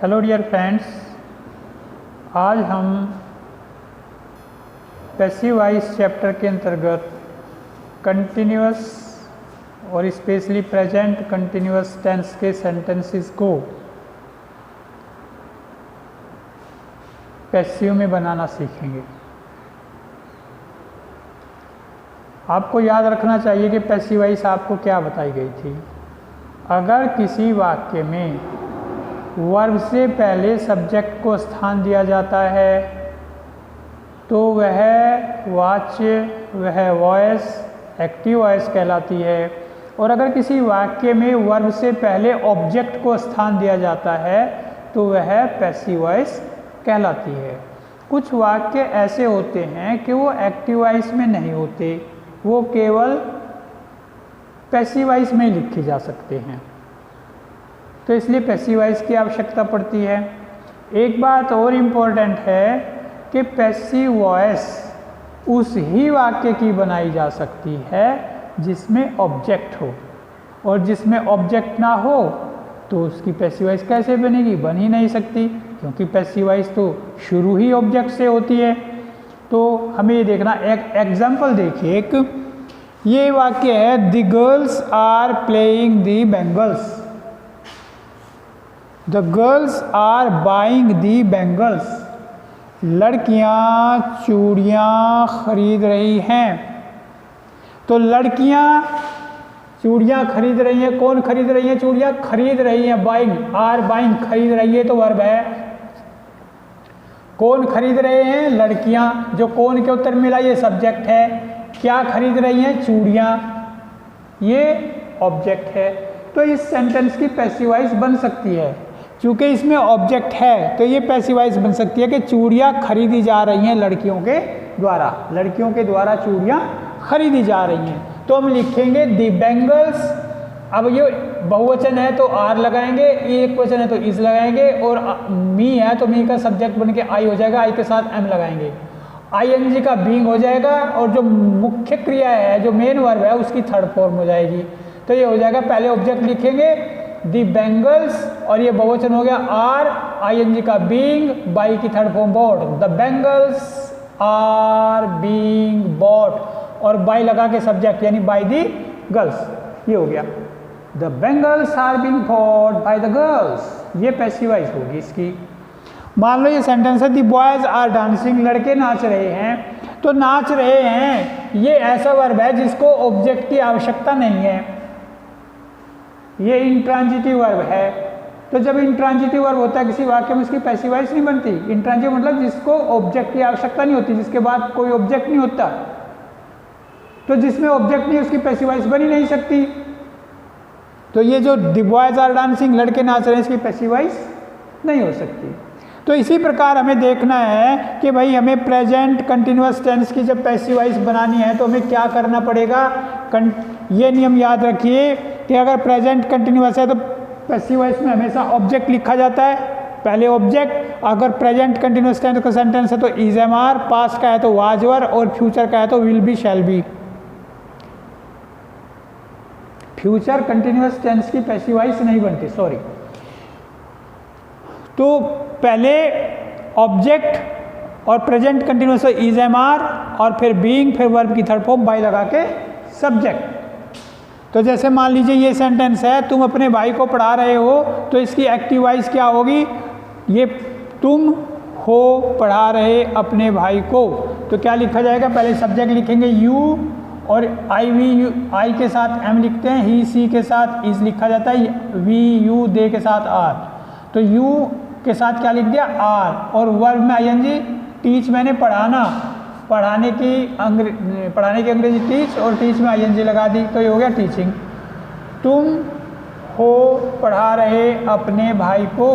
Hello dear friends, आज हम passive voice chapter के अंतर्गत कंटिन्यूअस और स्पेशली प्रेजेंट कंटिन्यूअस टेंस के सेंटेंसेस को पैसिव में बनाना सीखेंगे। आपको याद रखना चाहिए कि पैसिव वॉइस आपको क्या बताई गई थी। अगर किसी वाक्य में वर्ब से पहले सब्जेक्ट को स्थान दिया जाता है तो वह वाच्य, वह वॉइस एक्टिव वॉइस कहलाती है। और अगर किसी वाक्य में वर्ब से पहले ऑब्जेक्ट को स्थान दिया जाता है तो वह पैसिव वॉइस कहलाती है। कुछ वाक्य ऐसे होते हैं कि वो एक्टिव वॉइस में नहीं होते, वो केवल पैसिव वॉइस में लिखे जा सकते हैं, तो इसलिए पैसिव वॉइस की आवश्यकता पड़ती है। एक बात और इम्पोर्टेंट है कि पैसिव वॉइस उस ही वाक्य की बनाई जा सकती है जिसमें ऑब्जेक्ट हो, और जिसमें ऑब्जेक्ट ना हो तो उसकी पैसिव वॉइस कैसे बनेगी? बन ही नहीं सकती, क्योंकि पैसिव वॉइस तो शुरू ही ऑब्जेक्ट से होती है। तो हमें ये देखना, एक एग्जाम्पल देखिए। ये वाक्य है, the girls are playing the bangles. The girls are buying the bangles. लड़कियां चूड़ियाँ खरीद रही हैं। तो लड़कियां चूड़ियाँ खरीद रही हैं। कौन खरीद रही हैं? चूड़ियाँ खरीद रही हैं। बाइंग, आर बाइंग, खरीद रही है तो वर्ब है। कौन खरीद रहे हैं? लड़कियां। जो कौन के उत्तर मिला ये सब्जेक्ट है। क्या खरीद रही हैं? चूड़ियाँ, ये ऑब्जेक्ट है। तो इस सेंटेंस की पैसिव वॉइस बन सकती है। चूँकि इसमें ऑब्जेक्ट है तो ये पैसिव वॉइस बन सकती है कि चूड़ियाँ खरीदी जा रही हैं लड़कियों के द्वारा। लड़कियों के द्वारा चूड़ियाँ खरीदी जा रही हैं। तो हम लिखेंगे दी बैंगल्स। अब ये बहुवचन है तो आर लगाएंगे, एक वचन है तो इज लगाएंगे, और मी है तो मी का सब्जेक्ट बन के आई हो जाएगा, आई के साथ एम लगाएंगे। आईएनजी का बीइंग हो जाएगा, और जो मुख्य क्रिया है, जो मेन वर्ब है, उसकी थर्ड फॉर्म हो जाएगी। तो ये हो जाएगा, पहले ऑब्जेक्ट लिखेंगे दी बैंगल्स, और ये बहुवचन हो गया आर, आईएनजी का बीइंग, बाई की third form bought. The bangles are being bought, और बाई लगा के सब्जेक्ट यानी बाय दी गर्ल्स, ये हो गया। The bangles are being bought by the girls, ये पैसिव वॉइस होगी इसकी। मान लो ये सेंटेंस है, दी बॉयज आर डांसिंग, लड़के नाच रहे हैं। तो नाच रहे हैं ये ऐसा वर्ब है जिसको ऑब्जेक्ट की आवश्यकता नहीं है, ये इंट्रांजिटिव वर्ब है। तो जब इंट्रांजिटिव वर्ब होता है किसी वाक्य में, उसकी पैसिव वॉइस नहीं बनती। इंट्रांजिटिव मतलब जिसको ऑब्जेक्ट की आवश्यकता नहीं होती, जिसके बाद कोई ऑब्जेक्ट नहीं होता। तो जिसमें ऑब्जेक्ट नहीं उसकी पैसिव वॉइस बन ही नहीं सकती। तो ये जो द बॉयज आर डांसिंग, लड़के नाच रहे हैं, इसकी पैसिव वॉइस नहीं हो सकती। तो इसी प्रकार हमें देखना है कि भाई हमें प्रेजेंट कंटिन्यूअस टेंस की जब पैसिव वॉइस बनानी है तो हमें क्या करना पड़ेगा। ये नियम याद रखिए कि अगर प्रेजेंट कंटिन्यूअस है तो पैसिव वॉइस में हमेशा ऑब्जेक्ट लिखा जाता है, पहले ऑब्जेक्ट। अगर प्रेजेंट कंटिन्यूअस टेंस का सेंटेंस है तो इज एम आर, पास्ट का है तो वाज वर, और फ्यूचर का है तो will be shall be. Future continuous tense की पैसिव वॉइस नहीं बनती, सॉरी। तो पहले ऑब्जेक्ट और present continuous is am are, और फिर बीइंग, फिर वर्ब की थर्ड फॉर्म बाय लगा के सब्जेक्ट। तो जैसे मान लीजिए ये सेंटेंस है, तुम अपने भाई को पढ़ा रहे हो, तो इसकी एक्टिव वॉइस क्या होगी? ये तुम हो पढ़ा रहे अपने भाई को। तो क्या लिखा जाएगा? पहले सब्जेक्ट लिखेंगे यू, और आई के साथ एम लिखते हैं, ही सी के साथ इज लिखा जाता है, वी यू दे के साथ आर। तो यू के साथ क्या लिख दिया? आर, और वर्ब में आईएनजी। टीच मैंने पढ़ाना, पढ़ाने की अंग्रेजी टीच, और टीच में आईएनजी लगा दी, तो ये हो गया टीचिंग। तुम हो पढ़ा रहे अपने भाई को।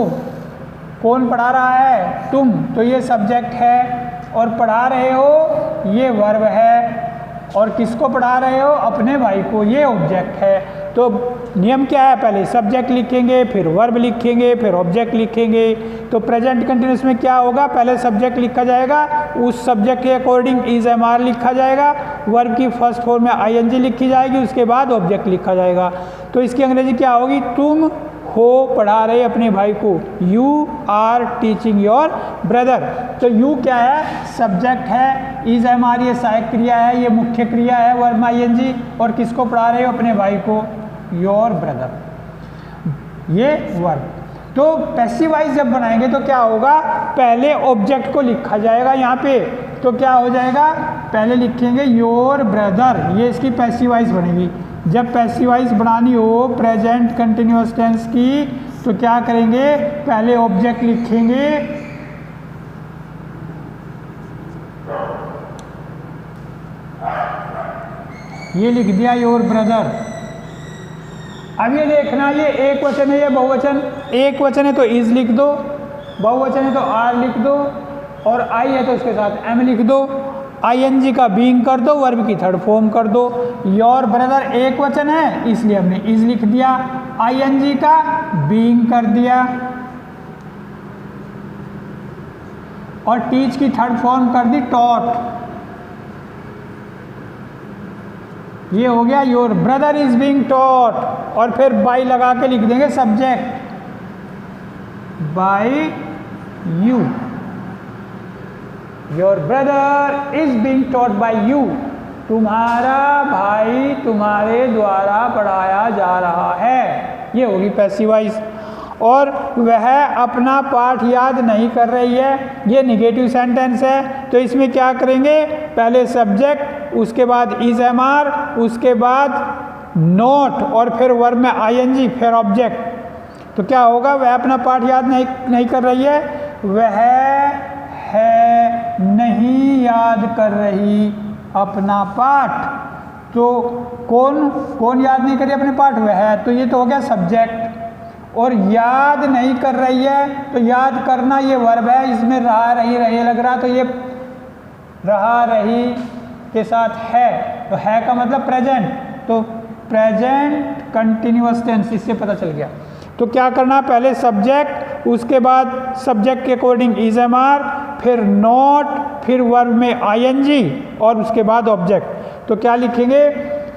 कौन पढ़ा रहा है? तुम। तो ये सब्जेक्ट है, और पढ़ा रहे हो ये वर्ब है, और किसको पढ़ा रहे हो? अपने भाई को, ये ऑब्जेक्ट है। तो नियम क्या है? पहले सब्जेक्ट लिखेंगे, फिर वर्ब लिखेंगे, फिर ऑब्जेक्ट लिखेंगे। तो प्रेजेंट कंटिन्यूअस में क्या होगा? पहले सब्जेक्ट लिखा जाएगा, उस सब्जेक्ट के अकॉर्डिंग इज एम आर लिखा जाएगा, वर्ब की फर्स्ट फॉर्म में आईएनजी लिखी जाएगी, उसके बाद ऑब्जेक्ट लिखा जाएगा। तो इसकी अंग्रेजी क्या होगी? तुम हो पढ़ा रहे अपने भाई को, you are teaching your brother. तो यू क्या है, सब्जेक्ट है, इज हमारी ये सहायक क्रिया है, ये मुख्य क्रिया है वर्ब आईएनजी, और किसको पढ़ा रहे हो, अपने भाई को, योर ब्रदर, ये वर्ब। तो पैसिव वॉइस जब बनाएंगे तो क्या होगा, पहले ऑब्जेक्ट को लिखा जाएगा यहाँ पे, तो क्या हो जाएगा, पहले लिखेंगे योर ब्रदर, ये इसकी पैसिव वॉइस बनेगी। जब पैसिव वॉइस बनानी हो प्रेजेंट कंटिन्यूअस टेंस की, तो क्या करेंगे, पहले ऑब्जेक्ट लिखेंगे, ये लिख दिया योर ब्रदर। अब ये देखना, ये एक वचन है, ये बहुवचन, एक वचन है तो इज लिख दो, बहुवचन है तो आर लिख दो, और आई है तो उसके साथ एम लिख दो, आईएनजी का बीइंग कर दो, वर्ब की थर्ड फॉर्म कर दो। योर ब्रदर एक वचन है इसलिए हमने इज लिख दिया, आईएनजी का बीइंग कर दिया, और टीच की थर्ड फॉर्म कर दी टॉट। ये हो गया your brother is being taught, और फिर बाय लगा के लिख देंगे subject, by you, your brother is being taught by you, तुम्हारा भाई तुम्हारे द्वारा पढ़ाया जा रहा है, ये होगी पैसिव वॉइस। और वह अपना पाठ याद नहीं कर रही है, ये निगेटिव सेंटेंस है, तो इसमें क्या करेंगे, पहले सब्जेक्ट, उसके बाद इज एम आर, उसके बाद नोट, और फिर वर्ब में आईएनजी, फिर ऑब्जेक्ट। तो क्या होगा, वह अपना पाठ याद नहीं कर रही है, वह है नहीं याद कर रही अपना पाठ। तो कौन याद नहीं कर रही अपने पाठ, वह है, तो ये तो हो गया सब्जेक्ट। और याद नहीं कर रही है, तो याद करना ये वर्ब है, इसमें रहा रही रहे लग रहा, तो ये रहा रही के साथ है, तो है का मतलब प्रेजेंट, तो प्रेजेंट कंटिन्यूअस टेंस, इससे पता चल गया। तो क्या करना, पहले सब्जेक्ट, उसके बाद सब्जेक्ट के अकॉर्डिंग इज एम आर, फिर नॉट, फिर वर्ब में आईएनजी, और उसके बाद ऑब्जेक्ट। तो क्या लिखेंगे,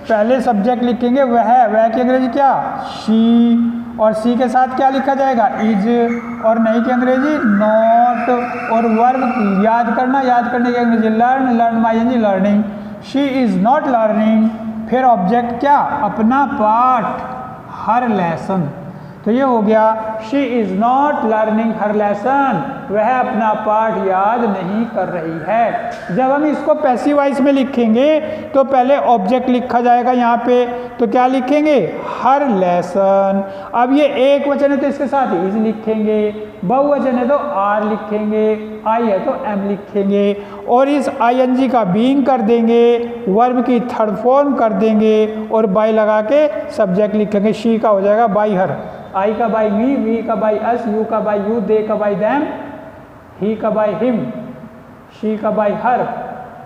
पहले सब्जेक्ट लिखेंगे वह की अंग्रेजी क्या, शी, और सी के साथ क्या लिखा जाएगा, इज, और नहीं की अंग्रेजी नॉट, और वर्ब याद करने की अंग्रेजी learn ING learning, she is not learning, फिर ऑब्जेक्ट क्या, अपना पाठ, हर लेसन। तो ये हो गया, she is not learning her lesson, वह अपना पाठ याद नहीं कर रही है। जब हम इसको पैसिव वॉइस में लिखेंगे तो पहले ऑब्जेक्ट लिखा जाएगा यहाँ पे, तो क्या लिखेंगे, हर लेसन। अब ये एक वचन है तो इसके साथ इज लिखेंगे, बहुवचन है तो आर लिखेंगे, आई है तो एम लिखेंगे, और इस आईएनजी का बीइंग कर देंगे, वर्ब की थर्ड फॉर्म कर देंगे, और बाय लगा के सब्जेक्ट लिखेंगे, शी का हो जाएगा बाय हर, आई का बाय मी, वी का बाय अस, यू का बाय यू, दे का बाय देम, ही का बाय हिम, शी का बाय हर,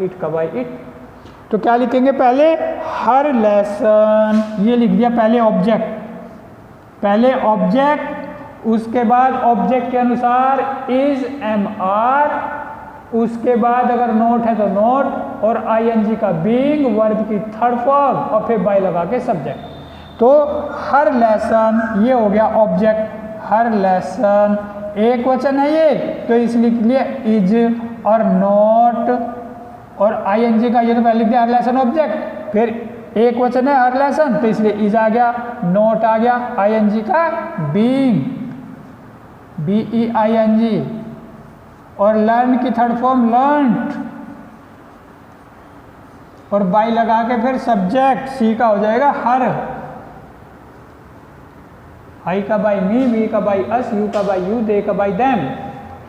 इट का बाय इट। तो क्या लिखेंगे, पहले हर लेसन, ये लिख दिया पहले ऑब्जेक्ट, उसके बाद ऑब्जेक्ट के अनुसार इज एम आर, उसके बाद अगर नोट है तो नोट, और आईएनजी का बीइंग, वर्ब की थर्ड फॉर्म, और फिर बाय लगा के सब्जेक्ट। तो हर लेसन, ये हो गया ऑब्जेक्ट, हर लेसन, एक वचन है ये, तो इसलिए लिख लिया इज, और नॉट, और आईएनजी का ये तो पहले लिख दिया हर लेसन ऑब्जेक्ट, फिर एक वचन है हर लेसन, तो इसलिए इज आ गया, नॉट आ गया, आईएनजी का बीइंग, BEING, और लर्न की थर्ड फॉर्म लर्नड, और बाय लगा के फिर सब्जेक्ट, सी का हो जाएगा हर, आई का बाय मी, वी का बाय अस, यू का बाय यू, दे का बाय देम,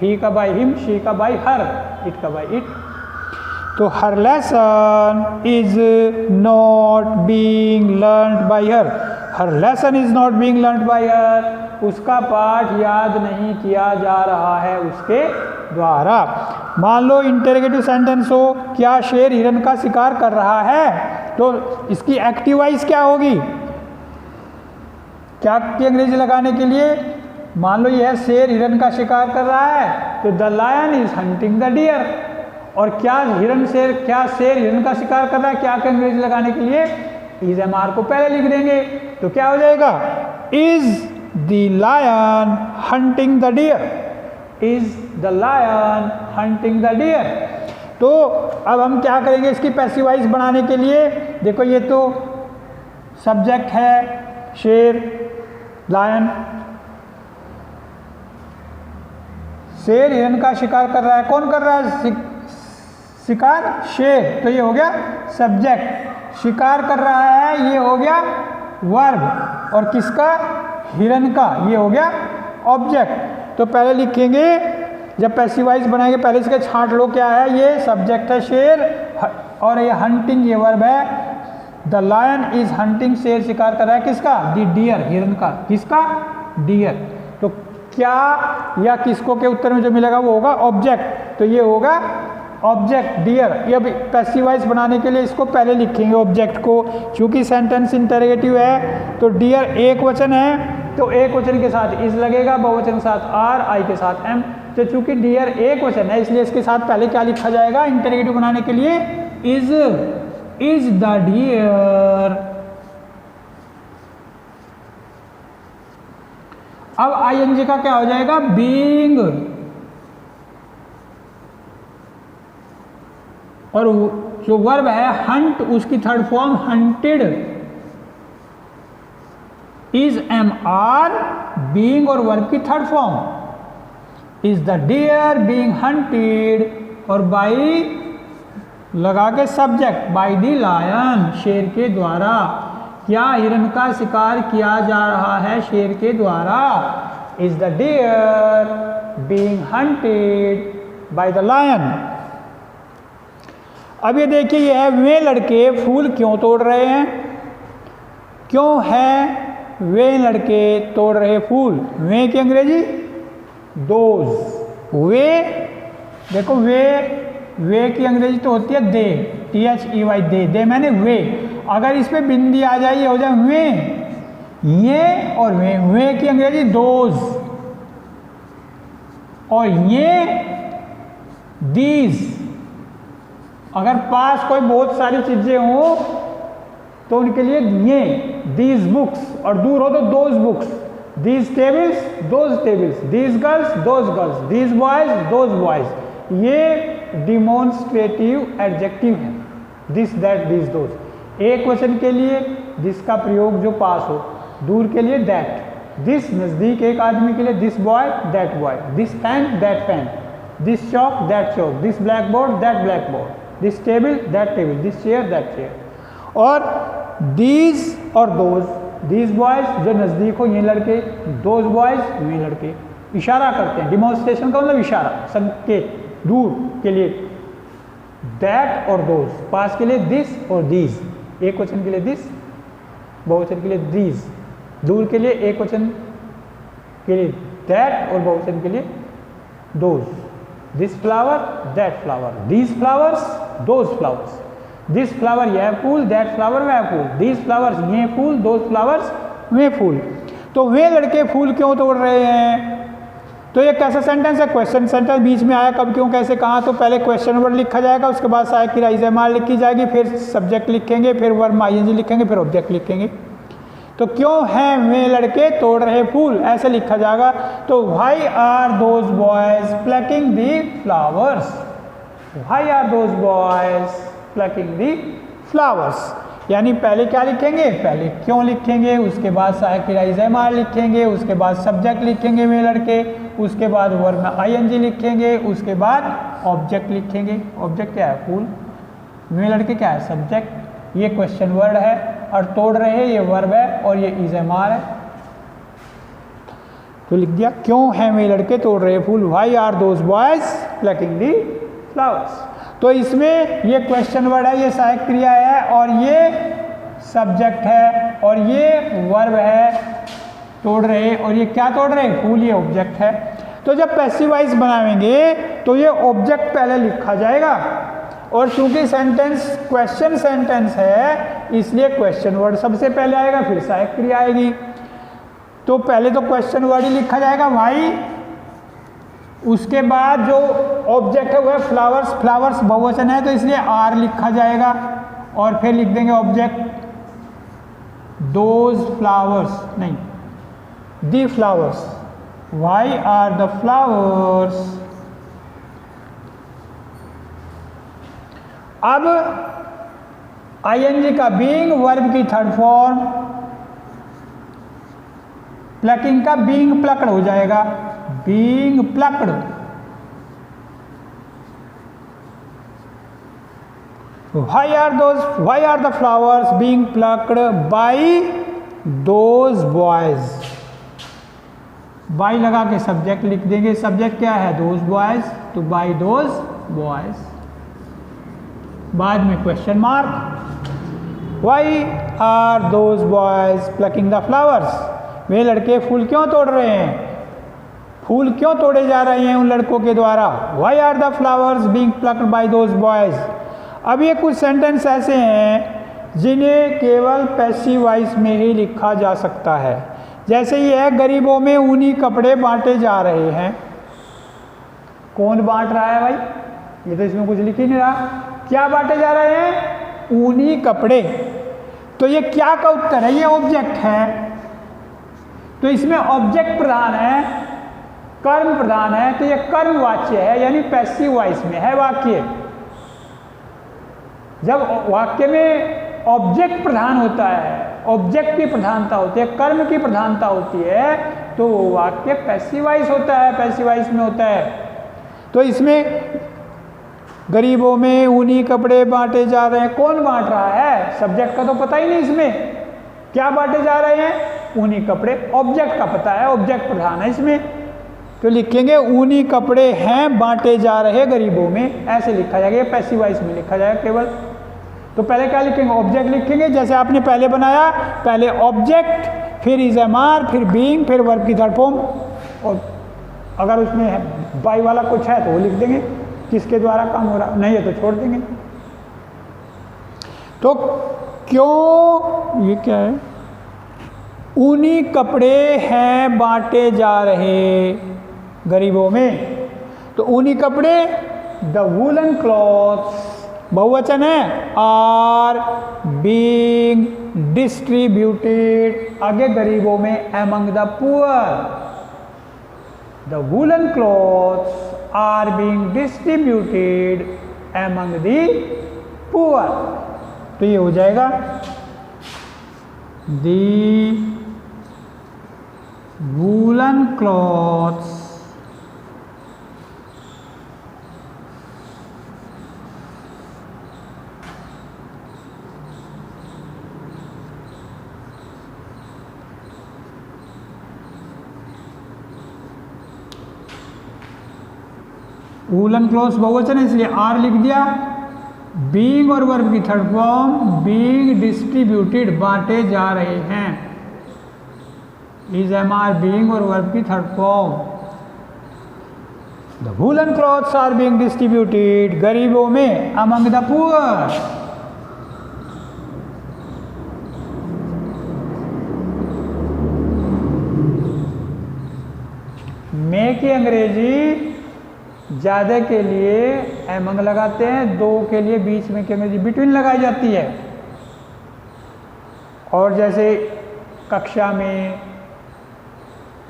ही का बाय हिम, शी का बाय हर, इट का बाय इट। तो her lesson is not being learned by her lesson is not being learned by her, उसका पाठ याद नहीं किया जा रहा है उसके द्वारा। मान लो इंटरोगेटिव सेंटेंस हो, क्या शेर हिरन का शिकार कर रहा है, तो इसकी एक्टिव वॉइस क्या होगी, क्या की अंग्रेजी लगाने के लिए, मान लो यह शेर हिरन का शिकार कर रहा है, तो the lion is hunting the deer, और क्या शेर हिरन का शिकार कर रहा है, क्या की अंग्रेजी लगाने के लिए इज एम आर को पहले लिख देंगे, तो क्या हो जाएगा, is the lion hunting the deer, is the lion hunting the deer. तो अब हम क्या करेंगे इसकी पैसिव वॉइस बनाने के लिए, देखो ये तो सब्जेक्ट है शेर, लायन, शेर हिरन का शिकार कर रहा है, कौन कर रहा है शिकार? शेर, तो ये हो गया सब्जेक्ट, शिकार कर रहा है ये हो गया वर्ब, और किसका? हिरन का, ये हो गया ऑब्जेक्ट। तो पहले लिखेंगे जब पैसिव वॉइस बनाएंगे पहले इसके छांट लो, क्या है? ये सब्जेक्ट है शेर और ये हंटिंग ये वर्ब है। द लायन इज हंटिंग, शेर शिकार कर रहा है किसका? द डियर, हिरन का, किसका? डियर। तो क्या या किसको के उत्तर में जो मिलेगा वो होगा ऑब्जेक्ट, तो ये होगा ऑब्जेक्ट डियर। ये अभी पैसिव वॉइस बनाने के लिए इसको पहले लिखेंगे ऑब्जेक्ट को, क्योंकि सेंटेंस इंटरोगेटिव है तो डियर एक वचन है तो एक वचन के साथ इज लगेगा, बहुवचन के साथ आर, आई के साथ एम। तो चूंकि डियर एक वचन है इसलिए इसके साथ पहले क्या लिखा जाएगा इंटरोगेटिव बनाने के लिए? Is the deer. अब आईएनजी का क्या हो जाएगा? बीइंग, और जो वर्ब है हंट उसकी third form hunted, is am are, being और वर्ब की third form, is the deer being hunted, और बाई लगा के सब्जेक्ट, बाई द लायन, शेर के द्वारा। क्या हिरन का शिकार किया जा रहा है शेर के द्वारा? Is the deer being hunted by the lion. अब ये देखिए ये है वे लड़के फूल क्यों तोड़ रहे हैं? क्यों है वे लड़के तोड़ रहे फूल? वे की अंग्रेजी दोज, वे, देखो वे की अंग्रेजी तो होती है दे, THEY दे मैंने वे। अगर इस पे बिंदी आ जाए ये हो जाए वे, ये और वे की अंग्रेजी दोज, और ये दीज। अगर पास कोई बहुत सारी चीजें हो तो उनके लिए ये दीज बुक्स, और दूर हो तो those books, these tables those tables, these girls those girls, these boys those boys. ये डिमॉन्स्ट्रेटिव एडजेक्टिव है, दिस दैट दीज दोज। एक वचन के लिए जिसका प्रयोग जो पास हो, दूर के लिए दैट, दिस नजदीक एक आदमी के लिए this boy that boy, this pen that pen, this chalk that chalk, this blackboard that blackboard, this table that table, this chair that chair. और दीज और दोज, दीज बॉयज जो नज़दीक हो ये लड़के, दोज बॉयज ये लड़के, इशारा करते हैं। डिमॉन्स्ट्रेशन का मतलब इशारा, संकेत, दूर के लिए दैट और दोज, पास के लिए दिस और दीज, एक वचन के लिए दिस, बहुवचन के लिए दीज, दूर के लिए एक वचन के लिए दैट और बहुवचन के लिए those. This flower that flower, these flowers those flowers, this flower यह फूल, दैट फ्लावर वह फूल, दीज फ्लावर्स ये फूल, दोज फ्लावर्स वे फूल। तो वे लड़के फूल क्यों तोड़ रहे हैं? तो ये कैसा सेंटेंस है? Question sentence. बीच में आया कब, क्यों, कैसे, कहाँ। तो पहले क्वेश्चन वर्ड लिखा जाएगा, उसके बाद सहायक क्रिया इज एम आर लिखी जाएगी, फिर सब्जेक्ट लिखेंगे, फिर वर्ब आईएनजी लिखेंगे, फिर ऑब्जेक्ट लिखेंगे। तो क्यों हैं वे लड़के तोड़ रहे फूल, ऐसे लिखा जाएगा। तो why are those boys plucking the flowers, why are those boys plucking the flowers. यानी पहले क्या लिखेंगे? पहले क्यों लिखेंगे, उसके बाद सहायक क्रिया इज एम आर लिखेंगे, उसके बाद सब्जेक्ट लिखेंगे वे लड़के, उसके बाद वर्ब में आईएनजी लिखेंगे, उसके बाद ऑब्जेक्ट लिखेंगे। ऑब्जेक्ट क्या है? फूल। वे लड़के क्या है? सब्जेक्ट। ये क्वेश्चन वर्ड है, और तोड़ रहे हैं ये वर्ब है, और ये इज एम आर है। तो लिख दिया क्यों हैं वे लड़के तोड़ रहे फूल, why are those boys plucking the flowers. तो इसमें ये क्वेश्चन वर्ड है, ये सहायक क्रिया है, और ये सब्जेक्ट है, और ये वर्ब है तोड़ रहे, और ये क्या तोड़ रहे? फूल। ये ऑब्जेक्ट है। तो जब पैसिव वॉइस बनावेंगे तो ये ऑब्जेक्ट पहले लिखा जाएगा, और चूंकि सेंटेंस क्वेश्चन सेंटेंस है इसलिए क्वेश्चन वर्ड सबसे पहले आएगा, फिर सहायक क्रिया आएगी। तो पहले तो क्वेश्चन वर्ड ही लिखा जाएगा व्हाई, उसके बाद जो ऑब्जेक्ट है वो है फ्लावर्स। फ्लावर्स बहुवचन है तो इसलिए आर लिखा जाएगा, और फिर लिख देंगे ऑब्जेक्ट दोज फ्लावर्स, नहीं the flowers, why are the flowers. अब आईएनजी का बीइंग, वर्ब की थर्ड फॉर्म, प्लकिंग का बीइंग प्लक्ड हो जाएगा, being plucked. Why are the flowers being plucked by those boys? By लगा के सब्जेक्ट लिख देंगे, सब्जेक्ट क्या है those boys, तो by those boys, बाद में question mark. Why are those boys plucking the flowers? वे लड़के फूल क्यों तोड़ रहे हैं, फूल क्यों तोड़े जा रहे हैं उन लड़कों के द्वारा। Why are the flowers being plucked by those boys? अब ये कुछ सेंटेंस ऐसे हैं जिन्हें केवल पैसिव वॉइस में ही लिखा जा सकता है। जैसे ये है, गरीबों में ऊनी कपड़े बांटे जा रहे हैं। कौन बांट रहा है भाई, ये तो इसमें कुछ लिख ही नहीं रहा। क्या बांटे जा रहे हैं, ऊनी कपड़े। तो ये क्या का उत्तर है, ये ऑब्जेक्ट है, तो इसमें ऑब्जेक्ट प्रधान है, कर्म प्रधान है, तो ये कर्म वाच्य है, यानी पैसिव वॉइस में है वाक्य। जब वाक्य में ऑब्जेक्ट प्रधान होता है, ऑब्जेक्ट की प्रधानता होती है, कर्म की प्रधानता होती है, तो वो वाक्य पैसिव वॉइस होता है, पैसिव वॉइस में होता है। तो इसमें गरीबों में ऊनी कपड़े बांटे जा रहे हैं, कौन बांट रहा है, सब्जेक्ट का तो पता ही नहीं, इसमें क्या बांटे जा रहे हैं, ऊनी कपड़े। ऑब्जेक्ट का पता है, ऑब्जेक्ट प्रधान है इसमें, तो लिखेंगे ऊनी कपड़े हैं बांटे जा रहे गरीबों में, ऐसे लिखा जाएगा, पैसिव वॉइस में लिखा जाएगा केवल। तो पहले क्या लिखेंगे, ऑब्जेक्ट लिखेंगे, जैसे आपने पहले बनाया, पहले ऑब्जेक्ट, फिर इज एम आर, फिर बीइंग, फिर वर्ब की थर्ड फॉर्म, और अगर उसमें बाई वाला कुछ है तो वो लिख देंगे, किसके द्वारा काम हो रहा, नहीं है तो छोड़ देंगे। तो क्यों, ये क्या है, ऊनी कपड़े हैं बांटे जा रहे गरीबों में, तो ऊनी कपड़े, द वूलन क्लॉथ्स, बहुवचन है, आर बीइंग डिस्ट्रीब्यूटेड, आगे गरीबों में, among the poor, the woollen clothes are being distributed among the poor. तो ये हो जाएगा the woollen clothes woollen clothes बहुवचन है इसलिए आर लिख दिया, बीइंग और वर्ब की थर्ड फॉर्म, बीइंग डिस्ट्रीब्यूटेड बांटे जा रहे हैं, इज एम आर बीइंग और वर्ब की third form, the woollen clothes are being distributed गरीबों में, अमंग द पुअर। में की अंग्रेजी ज़्यादा के लिए एमंग लगाते हैं, दो के लिए बीच में की अंग्रेजी बिटवीन लगाई जाती है। और जैसे कक्षा में,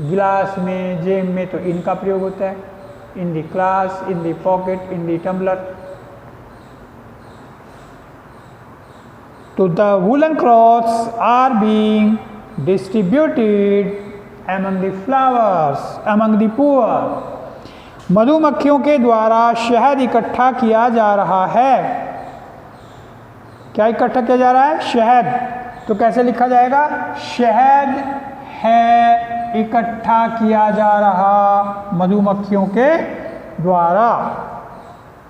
गिलास में, जेब में, तो इनका प्रयोग होता है, in the class, in the pocket, in the tumbler. तो the woollen clothes are being distributed among the flowers among the poor. मधुमक्खियों के द्वारा शहद इकट्ठा किया जा रहा है। क्या इकट्ठा किया जा रहा है, शहद। तो कैसे लिखा जाएगा, शहद है इकट्ठा किया जा रहा मधुमक्खियों के द्वारा।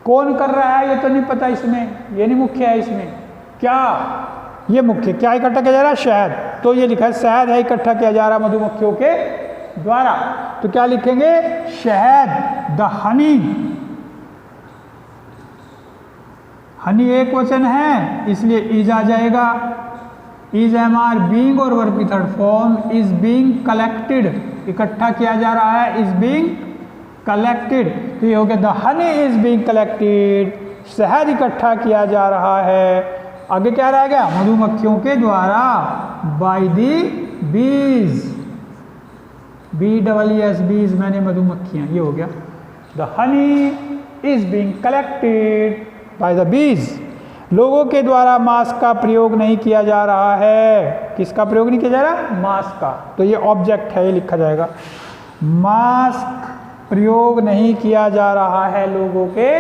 कौन कर रहा है ये तो नहीं पता इसमें, ये नहीं मुख्य है इसमें, क्या ये मुख्य, क्या इकट्ठा किया जा रहा है, शहद। तो ये लिखा है शहद है इकट्ठा किया जा रहा मधुमक्खियों के द्वारा। तो क्या लिखेंगे, शहद, द हनी। हनी एक वचन है इसलिए इज आ जाएगा, इज एम आर बीइंग और वर्ब की third form, is being collected, इकट्ठा किया जा रहा है, इज बीइंग कलेक्टेड। तो ये हो गया the honey is being collected, शहद इकट्ठा किया जा रहा है। आगे क्या रह गया, मधुमक्खियों के द्वारा, बाय दी बीज। BEES बीज मैंने मधुमक्खियाँ, ये हो गया। The honey is being collected by the bees. लोगों के द्वारा मास्क का प्रयोग नहीं किया जा रहा है। किसका प्रयोग नहीं किया जा रहा? मास्क का। तो ये ऑब्जेक्ट है, ये लिखा जाएगा। मास्क प्रयोग नहीं किया जा रहा है लोगों के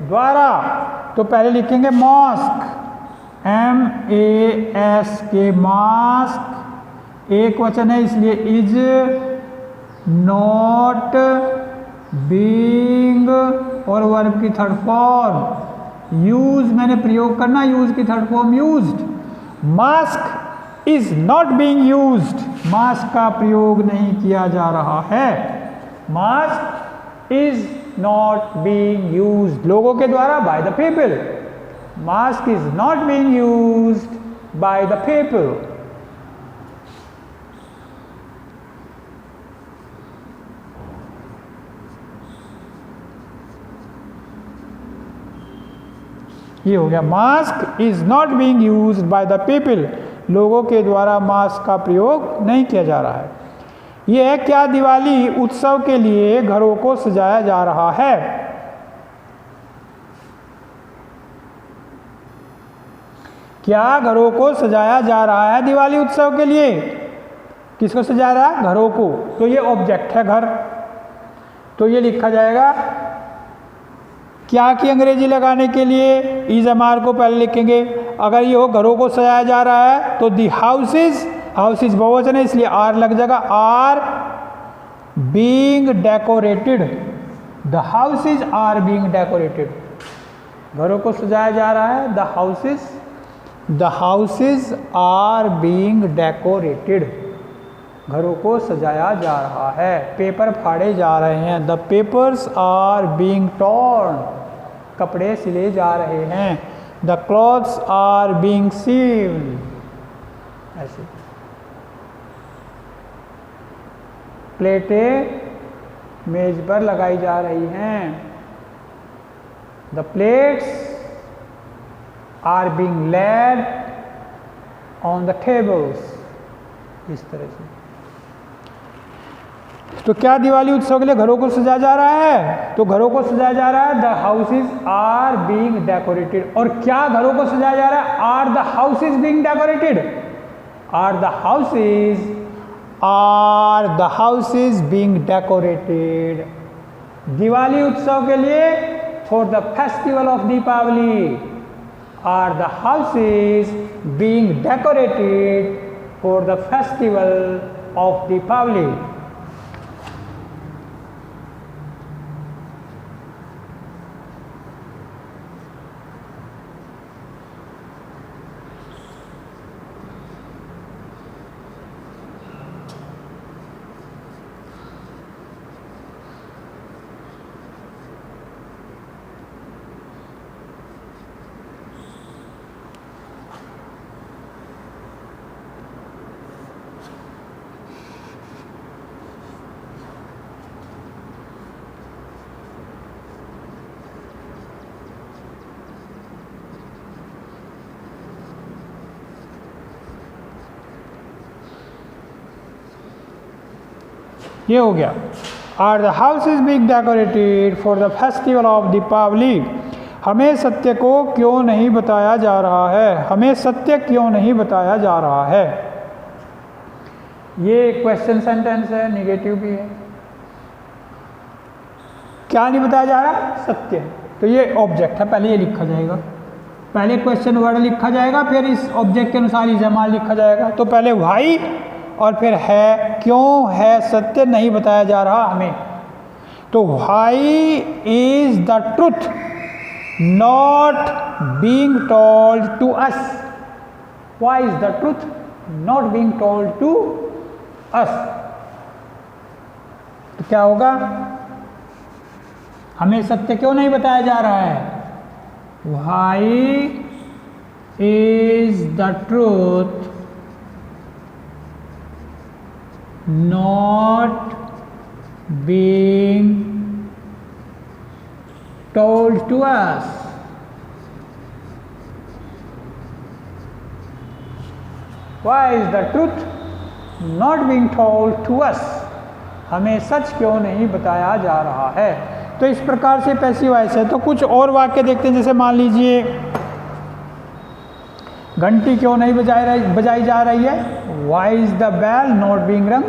द्वारा। तो पहले लिखेंगे मास्क, MASK, मास्क एक वचन है इसलिए इज नॉट बीइंग और वर्ब की थर्ड फॉर्म। यूज मैंने प्रयोग करना, यूज की third form used. Mask is not being used, mask का प्रयोग नहीं किया जा रहा है। Mask is not being used लोगों के द्वारा, by the people. Mask is not being used by the people. ये हो गया, mask is not being used by the people, लोगों के द्वारा मास्क का प्रयोग नहीं किया जा रहा है। यह है क्या दिवाली उत्सव के लिए घरों को सजाया जा रहा है। क्या घरों को सजाया जा रहा है दिवाली उत्सव के लिए? किसको सजाया रहा है? घरों को। तो ये ऑब्जेक्ट है घर, तो ये लिखा जाएगा क्या की अंग्रेजी लगाने के लिए इज एमआर को पहले लिखेंगे। अगर ये हो घरों को सजाया जा रहा है तो दी हाउसेज, हाउसेज बहुवचन है इसलिए आर लग जाएगा, are being decorated. The houses are being decorated, घरों को सजाया जा रहा है। The houses are being decorated, घरों को सजाया जा रहा है। पेपर फाड़े जा रहे हैं। The papers are being torn, कपड़े सिले जा रहे हैं। The clothes are being sewed, ऐसे। प्लेटें मेज पर लगाई जा रही हैं। The plates are being laid on the tables, इस तरह से। तो क्या दिवाली उत्सव के लिए घरों को सजाया जा रहा है? तो घरों को सजाया जा रहा है। The houses are being decorated. और क्या घरों को सजाया जा रहा है? Are the houses being decorated, are the houses being decorated. Diwali उत्सव के लिए for the festival of Deepawali, are the houses being decorated for the festival of Deepawali. ये हो गया, are the houses being decorated for the festival of Deepawali. हमें सत्य को क्यों नहीं बताया जा रहा है? हमें सत्य क्यों नहीं बताया जा रहा है? ये क्वेश्चन सेंटेंस है, निगेटिव भी है। क्या नहीं बताया जा रहा? सत्य। तो ये ऑब्जेक्ट है, पहले ये लिखा जाएगा। पहले क्वेश्चन वर्ड लिखा जाएगा, फिर इस ऑब्जेक्ट के अनुसार इस्तेमाल लिखा जाएगा। तो पहले व्हाई और फिर है, क्यों है सत्य नहीं बताया जा रहा हमें। तो why is the truth not being told to us, why is the truth not being told to us. तो क्या होगा? हमें सत्य क्यों नहीं बताया जा रहा है? Why is the truth not being told to us. Why is the truth not being told to us? हमें सच क्यों नहीं बताया जा रहा है। तो इस प्रकार से पैसिव वॉइस है। तो कुछ और वाक्य देखते हैं, जैसे मान लीजिए घंटी क्यों नहीं बजाई जा रही है, why is the bell not being rung.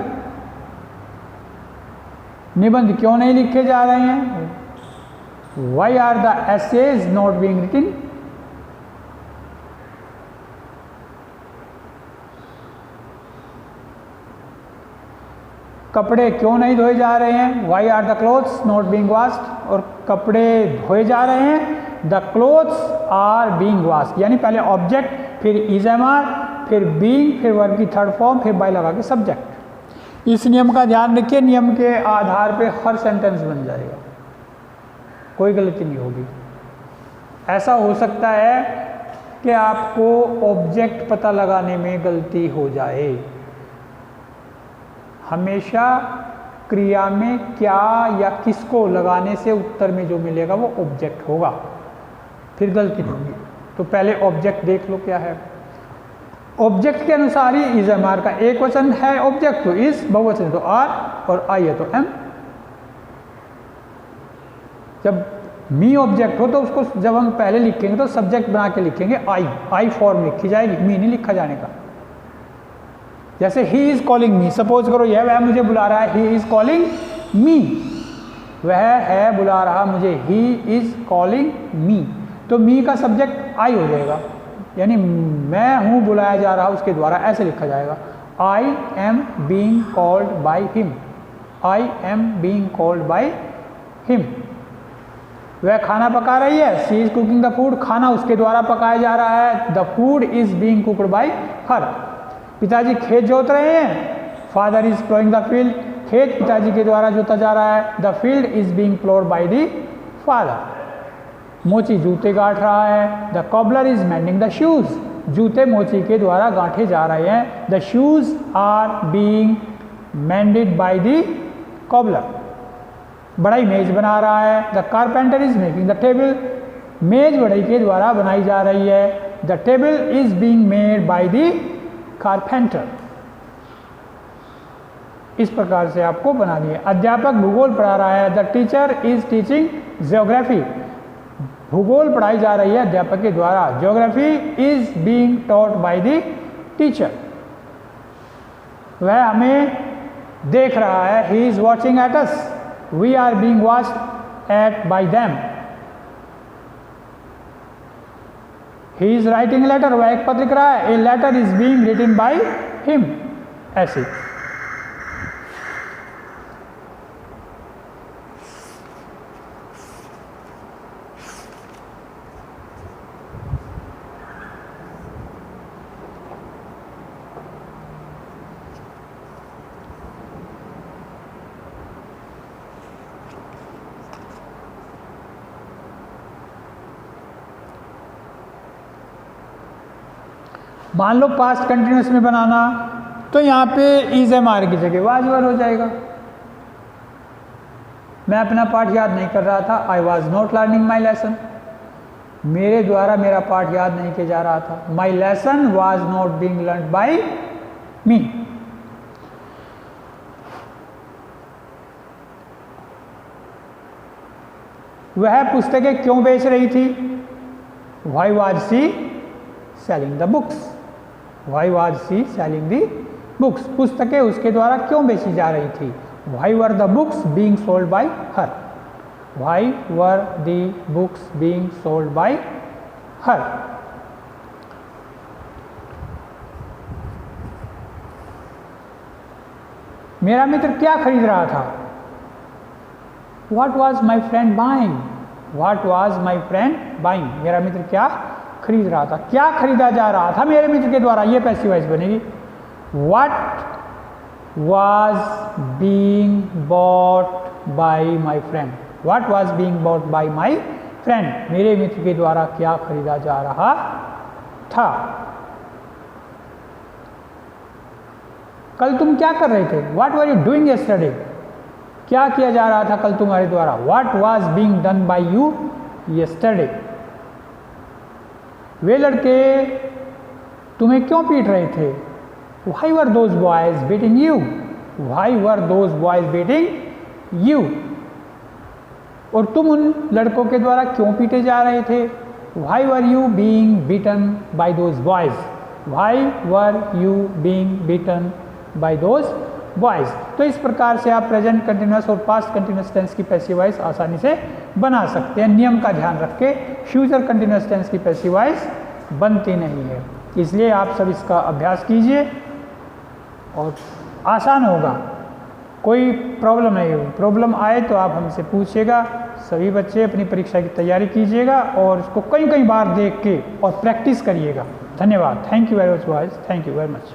निबंध क्यों नहीं लिखे जा रहे हैं, why are the essays not being written. कपड़े क्यों नहीं धोए जा रहे हैं, why are the clothes not being washed. और कपड़े धोए जा रहे हैं, the clothes are being washed. यानी पहले ऑब्जेक्ट, फिर इज एम आर, फिर बीइंग, फिर वर्ब की थर्ड फॉर्म, फिर बाय लगा के सब्जेक्ट। इस नियम का ध्यान रखिए, नियम के आधार पे हर सेंटेंस बन जाएगा, कोई गलती नहीं होगी। ऐसा हो सकता है कि आपको ऑब्जेक्ट पता लगाने में गलती हो जाए। हमेशा क्रिया में क्या या किसको लगाने से उत्तर में जो मिलेगा वो ऑब्जेक्ट होगा, फिर गलती नहीं होगी। तो पहले ऑब्जेक्ट देख लो क्या है। ऑब्जेक्ट के अनुसार ही इज एम आर का एक वचन है, ऑब्जेक्ट तो इज, बहुवचन तो आर, और आई है तो एम। जब मी ऑब्जेक्ट हो तो उसको जब हम पहले लिखेंगे तो सब्जेक्ट बना के लिखेंगे, आई फॉर्म लिखी जाएगी, मी नहीं लिखा जाने का। जैसे he is calling me, suppose करो यह वह मुझे बुला रहा है, ही इज कॉलिंग मी, वह है बुला रहा मुझे, ही इज कॉलिंग मी। तो मी का सब्जेक्ट आई हो जाएगा, यानी मैं हूं बुलाया जा रहा उसके द्वारा, ऐसे लिखा जाएगा। I am being called by him, I am being called by him. वह खाना पका रही है, she is cooking the food, खाना उसके द्वारा पकाया जा रहा है, the food is being cooked bye हर। पिताजी खेत जोत रहे हैं, father is ploughing the field, खेत पिताजी के द्वारा जोता जा रहा है, the field is being प्लोड by the father. मोची जूते गांठ रहा है, the cobbler is mending the shoes, जूते मोची के द्वारा गांठे जा रहे हैं, the shoes are being mended by the cobbler. बढ़ई मेज बना रहा है, the carpenter is making the table, मेज बढ़ई के द्वारा बनाई जा रही है, the table is being made by the carpenter. इस प्रकार से आपको बनानी है। अध्यापक भूगोल पढ़ा रहा है, the teacher is teaching geography, भूगोल पढ़ाई जा रही है अध्यापक के द्वारा, geography is being taught by the teacher. वह हमें देख रहा है, he is watching at us, we are being watched at by them. He is writing letter, वह एक पत्र लिख रहा है, a letter is being written by him. ऐसे मान लो पास्ट कंटिन्यूस में बनाना, तो यहाँ पे इज एम आर की जगह वाज वर हो जाएगा। मैं अपना पाठ याद नहीं कर रहा था, I was not learning my lesson, मेरे द्वारा मेरा पाठ याद नहीं किया जा रहा था, my lesson was not being learn by me. वह पुस्तकें क्यों बेच रही थी, why was she selling the books, why was she selling the books. पुस्तकें उसके द्वारा क्यों बेची जा रही थी, why were the books being sold by her, why were the books being sold by her. मेरा मित्र क्या खरीद रहा था, What was my friend buying? What was my friend buying? मेरा मित्र क्या खरीद रहा था, क्या खरीदा जा रहा था मेरे मित्र के द्वारा, ये पैसिव वॉइस बनेगी। What was being bought by my friend? What was being bought by my friend? मेरे मित्र के द्वारा क्या खरीदा जा रहा था। कल तुम क्या कर रहे थे, What were you doing yesterday? क्या किया जा रहा था कल तुम्हारे द्वारा, What was being done by you yesterday? वे लड़के तुम्हें क्यों पीट रहे थे, Why were those boys beating you? Why were those boys beating you, और तुम उन लड़कों के द्वारा क्यों पीटे जा रहे थे, why were you being beaten by those boys, why were you being beaten by those boys. तो इस प्रकार से आप प्रेजेंट कंटिन्यूअस और पास्ट कंटिन्यूअस टेंस की पैसिव वॉइस आसानी से बना सकते हैं। नियम का ध्यान रख के फ्यूचर कंटिन्यूअस टेंस की पैसिव वॉइस बनती नहीं है, इसलिए आप सब इसका अभ्यास कीजिए और आसान होगा, कोई प्रॉब्लम नहीं होगी। प्रॉब्लम आए तो आप हमसे पूछिएगा। सभी बच्चे अपनी परीक्षा की तैयारी कीजिएगा और इसको कई बार देख के और प्रैक्टिस करिएगा। धन्यवाद। Thank you very much boys, thank you very much.